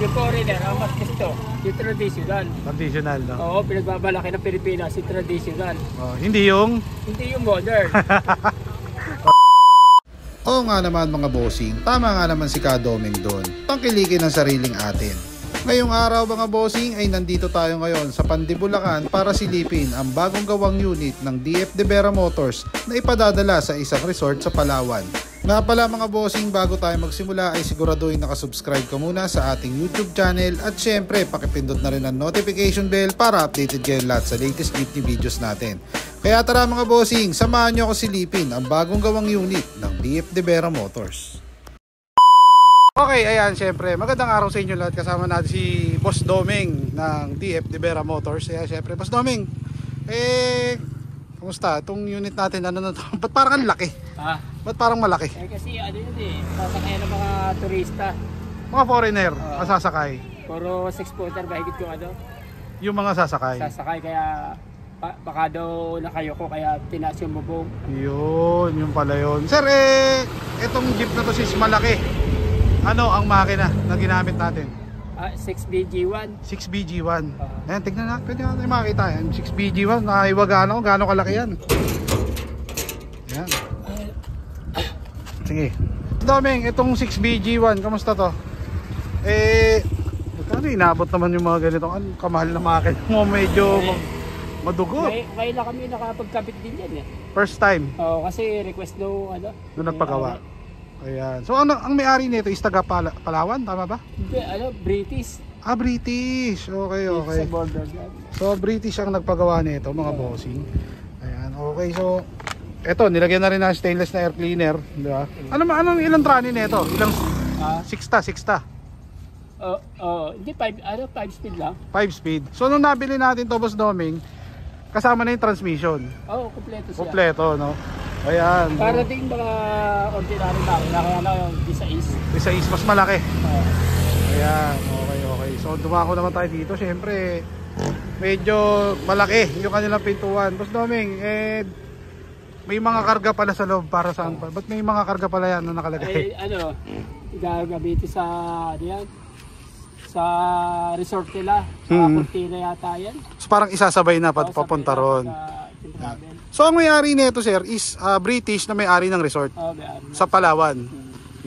yung foreigner, ang mas gusto, yung traditional. Traditional, no? Oo, pinagbabalaki ng Pilipinas, yung traditional. Oh, hindi yung... Hindi yung modern. Oo nga naman mga bossing, tama nga naman si Kadoming doon. Tangkilikin ang sariling atin. Ngayong araw mga bossing ay nandito tayo ngayon sa Pandibulacan para silipin ang bagong gawang unit ng DF De Vera Motors na ipadadala sa isang resort sa Palawan. Nga pala mga bossing, bago tayo magsimula ay siguraduhin nakasubscribe ka muna sa ating YouTube channel at syempre pakipindot na rin ang notification bell para updated kayo lahat sa latest jeepney videos natin. Kaya tara mga bossing, samahan nyo ako silipin ang bagong gawang unit ng DF De Vera Motors. Okay, ayan, syempre, magandang araw sa inyo lahat. Kasama natin si Boss Doming ng DF De Vera Motors. Ayan, syempre, Boss Doming, kumusta? Itong unit natin, ano na ito? Ba't parang ang laki? Ha? Ba't parang malaki? Kasi ano yun sasakayan ng mga turista. Mga foreigner, masasakay. Puro 6-footer, bahigit ko ano, Yung mga sasakay. sasakay kaya baka daw nakayo ko kaya tinaas yung bubong. Yun pala yun. Sir, itong jeep na to sis malaki. Ano ang makina na ginamit natin? 6BG1. 6BG1. Ayan, tignan na. Pwede natin makita yan. 6BG1. Nakaiwagaan ako. Gaano kalaki yan. Ayan. Sige. Doming, itong 6BG1, kamusta to? Magkano inabot naman yung mga ganito? Ang kamahal na makina mo. Medyo madugo. May na kami nakapagkabit din yan eh. First time. Oo, kasi request daw ano. Nung nagpagawa. Ayan. So ano, ang may-ari nito is taga Palawan, tama ba? Hindi, British. British. Okay. Sa border yan. So British ang nagpagawa nito mga bossing. Ayan, okay. So eto, nilagyan na rin ng stainless na air cleaner, di ba? Anong ilang trani nito? Ilang 6 Hindi 5 speed lang. 5 speed. So nung nabili natin to Boss Doming, kasama na yung transmission. Kompleto siya. Kompleto, no? Ayan. Para din mga ordinary makina, kaya na yung Isa is mas malaki. Ayan, okay. So dumako naman tayo dito. Siyempre, medyo malaki yung kanilang pintuan. Boss Doming, may mga karga pala sa loob para saan pa? Ba't may mga karga pala yan na nakalagay? Gagamitin sa sa resort nila. Sa Cortina yata yan. So parang isasabay na papunta ron. So ang may-ari nito sir is British na may-ari ng resort sa Palawan.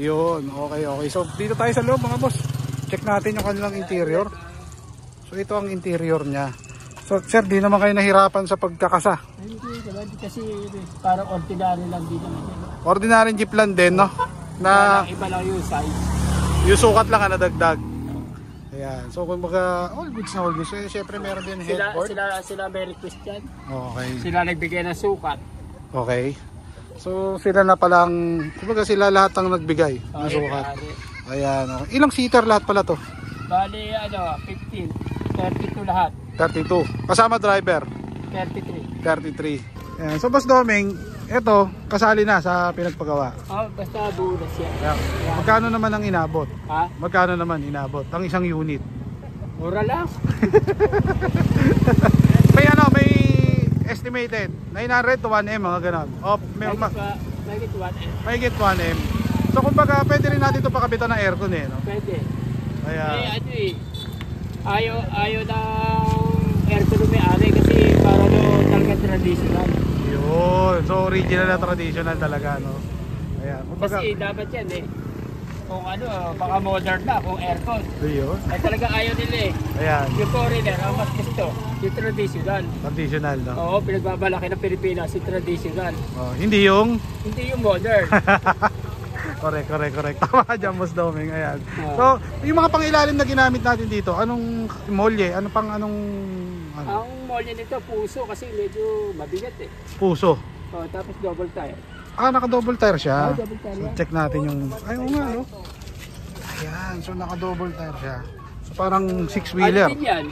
Yun, okay. So dito tayo sa loob mga boss. Check natin yung kanilang interior. So ito ang interior niya. So sir, di naman kayo nahirapan sa pagkakasa? Hindi kasi parang ordinary lang din naman. Ordinary jeep lang din, no? Na iba lang yung size. yung sukat lang na dagdag. Ayan. So kumbaga all goods na all goods. So, syempre meron din headboard. Sila may request yan. Okay. Sila nagbigay ng sukat. Okay. So sila na palang, kumbaga sila lahat ang nagbigay ng sukat. Ayan. Okay. Ilang seater lahat pala to? Bali 15, 32 lahat. 32. Kasama driver? 33. Ayan. So Boss Doming, ito kasali na sa pinagpagawa. Basta bonus yan. Ayan. Magkano naman ang inabot? Magkano naman inabot ang isang unit? Mura lang. May estimated 900 to 1M mga ganon. May get 1M. So kumbaga pwede rin natin ito pakabitan ng aircon no? Pwede. Ayan. Ayaw ng aircon may-ari kasi para talaga traditional. Yun. So original na traditional talaga, no? Ayan. Kumbaga, kasi dapat yan kung baka modern na, kung aircon. yun. Talaga ayaw nila Ayan. Yung foreigner, ang mas gusto, yung traditional. Traditional, no? Oo, pinagbabalaki ng Pilipinas, yung traditional. Hindi yung modern. Correct. Tama ka dyan, Boss Doming. Ayan. So, yung mga pangilalim na ginamit natin dito, anong molye? Ano? Ang molye nito, puso, kasi medyo mabigat Puso. Tapos double tire. Naka-double tire siya. Double tire. So, check natin yung... Ayun nga, no? Ayan, so naka-double tire siya. So, parang 6-wheeler. Ano din yan?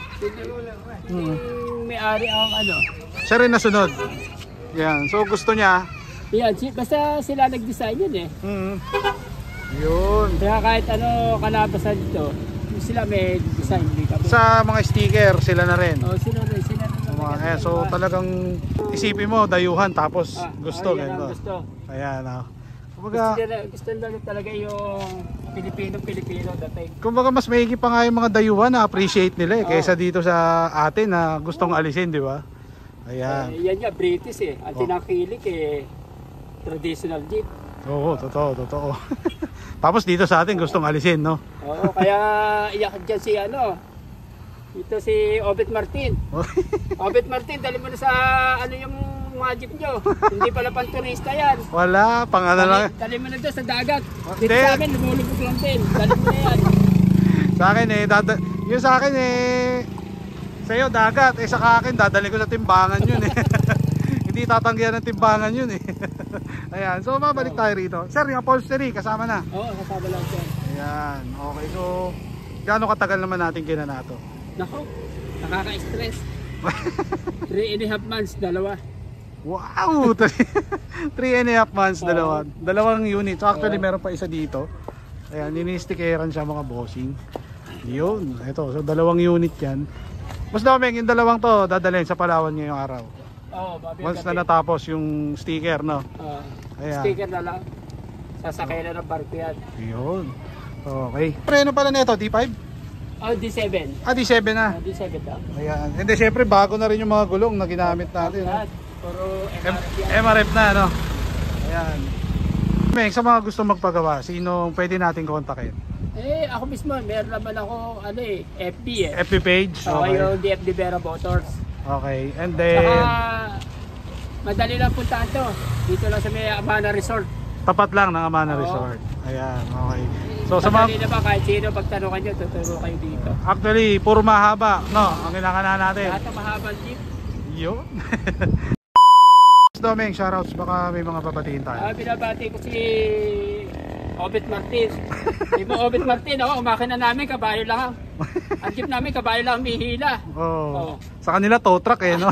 May-ari ang Siya rin nasunod. Ayan, so gusto niya. Yan, basta sila nag-design yun Yun. Kaya kahit kalabasan dito, sila may design. Sa mga sticker, sila na rin. Sila na. So talagang isipin mo, dayuhan tapos gusto. Yan ang gusto. Ayan. Kumbaga, gusto nila talaga yung Pilipino dating. kumbaga mas maigi pa nga yung mga dayuhan na appreciate nila kaysa dito sa atin na gustong alisin, di ba? Ayan. Yan nga, British Ang tinakilik traditional jeep. Oo, totoo. Tapos dito sa atin gustong alisin, no? Oo, kaya iyak dyan si ito si Obet Martin. Obet Martin, dali mo na sa yung mga jeep nyo. Hindi pala pang turista yan. Wala, pang ano lang. Dali mo na doon sa dagat. Dito Hindi. sa amin, lumulubog lang din. Dali mo na yan. Sa akin yung sa akin sa'yo dagat, sa akin dadali ko sa timbangan yun Hindi tatanggihan ng timbangan yun Ayan, so mabalik tayo rito. Sir, yung upholstery kasama na. Oo, kasama lang siya. Ayan, okay. So, gaano katagal naman natin kinanato? Nako, nakaka-stress. 3.5 months, dalawa. Wow! 3.5 months, dalawang unit. So actually meron pa isa dito. Ayan, nini-stickeran siya mga bossing. Yun, ito. So dalawang unit yan. Mas daming yung dalawang to, dadalhin sa Palawan ngayong araw. Oo, Once na natapos yung sticker, no? Ayan. Sticker na lang. Sasakay na ng barko yan. Yun. Okay. Preno pala nito, D5? Oh, D7. Ah, D7 na. D7 daw. Ayan. Hindi, syempre bago na rin yung mga gulong na ginamit natin. No? Puro MRF yan. MRF na, no? Ayan. Meng, sa mga gusto magpagawa, sino pwede natin kontakin? Ako mismo, meron naman ako, FB FB page? Okay. Yung DFD Vera Motors. Okay, and then... Saka, madali lang puntaan to. Dito lang sa may Amana Resort. Tapat lang ng Amana Oo. Resort. Ayan, okay. So sa Madali mga... naman kahit sino pagtanungan nyo, tuturo kayo dito. Actually, puro mahaba, no? Ang kinakana natin. Lahat ng mahabang jeep. Yun. Domeng, shoutouts. Baka may mga babatiin tayo. Binabati ko si Obet Martin. Di ba Obet Martin, umakina namin, kabayo lang. Ang jeep namin, kabayo lang mihila. Oh. Sa kanila, tow truck no?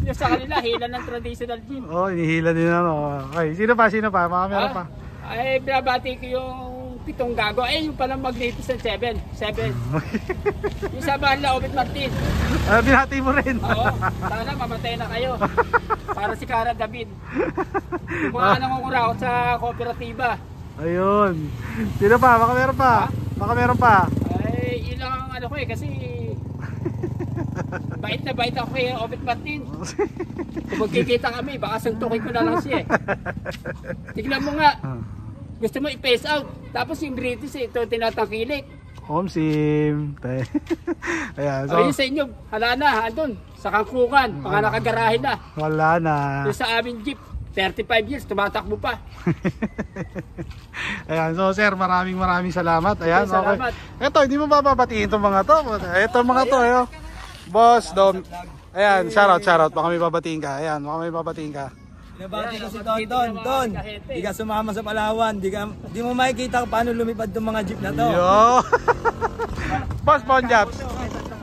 Yung sa kanila, hila ng traditional jeep. Inihila din no? Okay, sino pa? Mga meron pa. Binabati ko yung 7 gago. Yung palang Magnificent 7. Yung sabahan na Obet Martin. Binati mo rin. Oo, sana mamatay na kayo. Para si Cara David. Yung mga nangungurakot sa kooperatiba. Ayun. Sino pa? Baka meron pa. Yun lang ang ko kasi bait ako kay Obet Martin. Kung magkikita kami, baka suntukin ko na lang siya Tignan mo nga. Gusto mo i-face out. Tapos yung British ito tinatangkilik. Homsim. Ayan, so, Ayun sa inyo, hala na, andun, sa kangkukan, mga nakagarahe na. wala na. Yung sa aming jeep, 35 years, tumatakbo pa. Ayan, so sir, maraming salamat. Ayan, Salamat. Okay. Ito, hindi mo babatiin itong mga to. Ito mga to, Boss Dom. Ayan, shoutout. Baka may babatiin ka. Ayan, baka may babatiin ka. Nabati ko si Don. Di ka sumama sa Palawan. Di mo makikita kung paano lumipad itong mga jeep na to. Yo! Boss Ponjaps.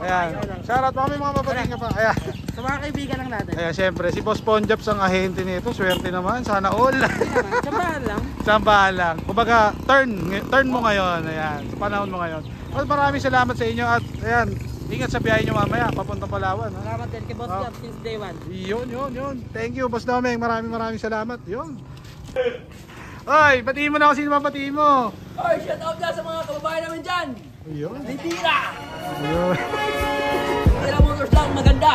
Ayan, shoutout. Baka may mga babatiin ka pa. Ayan. Sa mga kaibigan lang natin. Ayan, syempre, si Boss Ponjaps ang ahente nito. Swerte naman, sana all. Sambahan lang. Sambahan lang. Kumbaga, turn mo ngayon. Ayan, sa panahon mo ngayon. Well, maraming salamat sa inyo at ayan, ingat sa biyahe nyo mamaya, papuntang Palawan. Salamat din kay Boss Jobs since day 1. Yun. Thank you, Boss Domeng. Maraming salamat. Yun. Oy, batiin mo na ako. Sino batiin mo? Oy, shout out na sa mga kababayan namin dyan. Yun. Tira! Yun. Tira Motors lang, maganda.